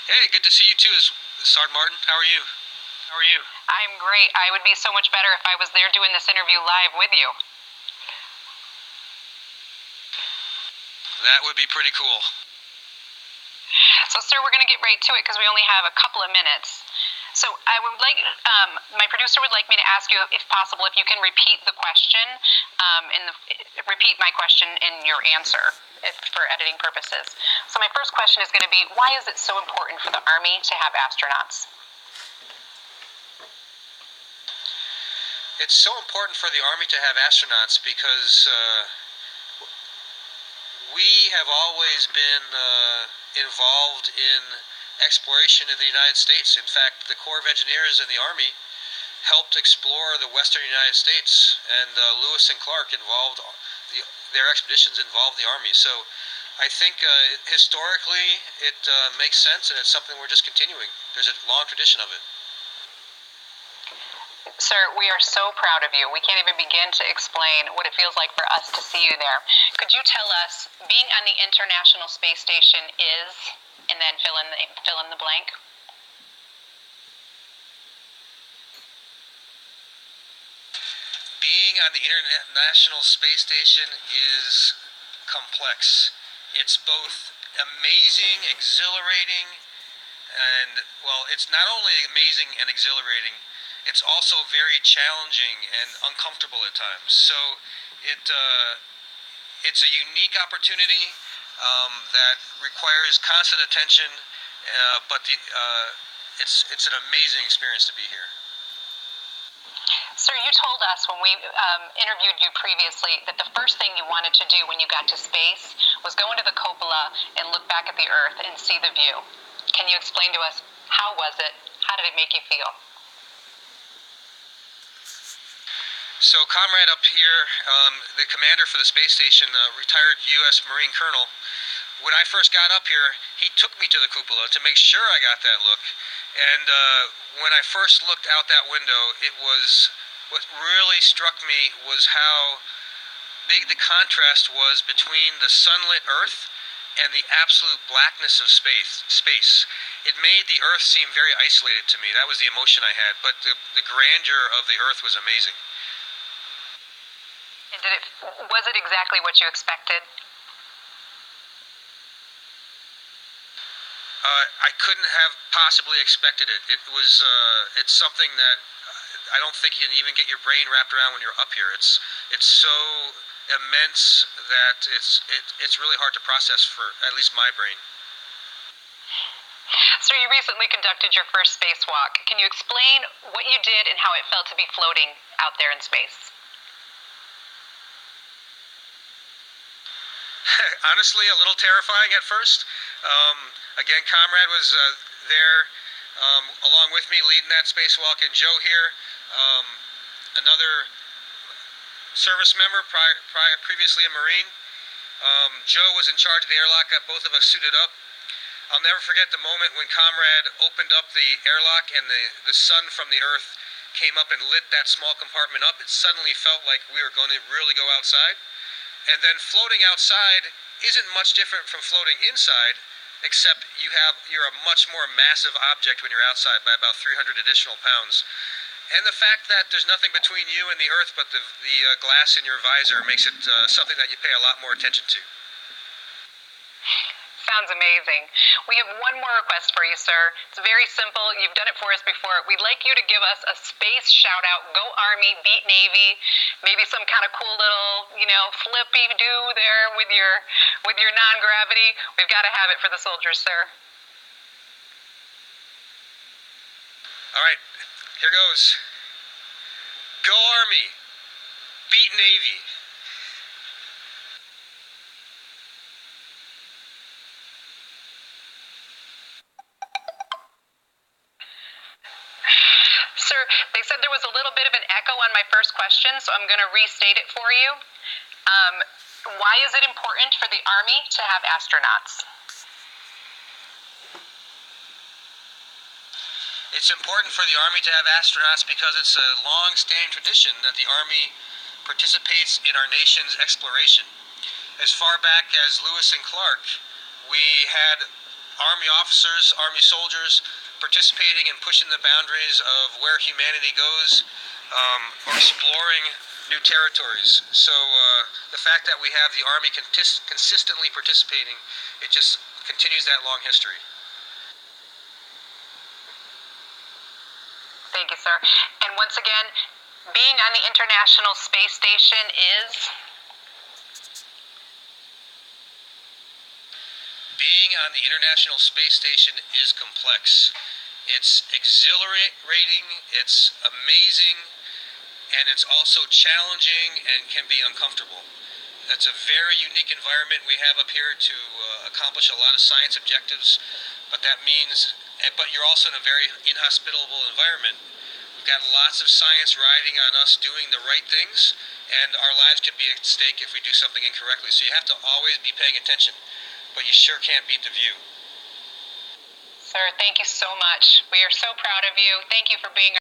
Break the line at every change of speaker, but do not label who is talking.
Hey, good to see you too, Sergeant Martin. How are you? How are you?
I'm great. I would be so much better if I was there doing this interview live with you.
That would be pretty cool.
So, sir, we're going to get right to it because we only have a couple of minutes. So, I would like, my producer would like me to ask you, if possible, if you can repeat the question, repeat my question in your answer for editing purposes. So, my first question is going to be, why is it so important for the Army to have astronauts?
It's so important for the Army to have astronauts because we have always been involved in exploration in the United States. In fact, the Corps of Engineers and the Army helped explore the western United States, and Lewis and Clark their expeditions involved the Army. So I think historically it makes sense, and it's something we're just continuing. There's a long tradition of it.
Sir, we are so proud of you. We can't even begin to explain what it feels like for us to see you there. Could you tell us, being on the International Space Station is, and then fill in the blank?
Being on the International Space Station is complex. It's both amazing, exhilarating, and, well, it's not only amazing and exhilarating, it's also very challenging and uncomfortable at times. So it it's a unique opportunity that requires constant attention, but it's an amazing experience to be here.
Sir, you told us when we interviewed you previously that the first thing you wanted to do when you got to space was go into the cupola and look back at the Earth and see the view. Can you explain to us, how was it? How did it make you feel?
So, comrade up here, the commander for the space station, retired U.S. Marine Colonel, when I first got up here, he took me to the cupola to make sure I got that look. And when I first looked out that window, what really struck me was how big the contrast was between the sunlit Earth and the absolute blackness of space. It made the Earth seem very isolated to me. That was the emotion I had. But the grandeur of the Earth was amazing.
And was it exactly what you expected?
I couldn't have possibly expected it. It's something that I don't think you can even get your brain wrapped around when you're up here. It's so immense that it's really hard to process for at least my brain.
Sir, you recently conducted your first spacewalk. Can you explain what you did and how it felt to be floating out there in space?
Honestly, a little terrifying at first. Again, Comrade was there along with me leading that spacewalk, and Joe here, another service member, previously a Marine. Joe was in charge of the airlock, got both of us suited up. I'll never forget the moment when Comrade opened up the airlock and the sun from the Earth came up and lit that small compartment up. It suddenly felt like we were going to really go outside. And then floating outside isn't much different from floating inside, except you're a much more massive object when you're outside by about 300 additional pounds. And the fact that there's nothing between you and the Earth but the glass in your visor makes it something that you pay a lot more attention to.
Sounds amazing. We have one more request for you, sir. It's very simple. You've done it for us before. We'd like you to give us a space shout out. Go Army, beat Navy. Maybe some kind of cool little, flippy do there with your non-gravity. We've got to have it for the soldiers, sir.
All right, here goes. Go Army, beat Navy.
Sir, they said there was a little bit of an echo on my first question, so I'm going to restate it for you. Why is it important for the Army to have astronauts?
It's important for the Army to have astronauts because it's a long-standing tradition that the Army participates in our nation's exploration. As far back as Lewis and Clark, we had Army officers, Army soldiers participating and pushing the boundaries of where humanity goes, or exploring new territories. So the fact that we have the Army consistently participating, it just continues that long history.
Thank you, sir. And once again, being on the International Space Station is...
Being on the International Space Station is complex. It's exhilarating, it's amazing, and it's also challenging and can be uncomfortable. That's a very unique environment we have up here to accomplish a lot of science objectives, but but you're also in a very inhospitable environment. We've got lots of science riding on us doing the right things, and our lives could be at stake if we do something incorrectly. So you have to always be paying attention, but you sure can't beat the view.
Sir, thank you so much. We are so proud of you. Thank you for being